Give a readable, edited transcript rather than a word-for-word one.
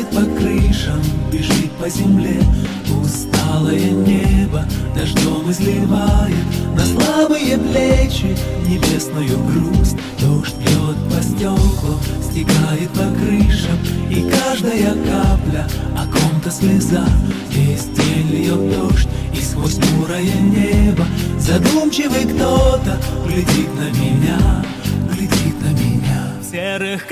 стекает по крышам, бежит по земле. Усталое небо дождем изливает на слабые плечи небесную грусть. Дождь бьет по стеклам, стекает по крышам, и каждая капля о ком-то слеза. Весь день льет дождь, и сквозь хмурое небо задумчивый кто-то глядит на меня, глядит на меня. В серых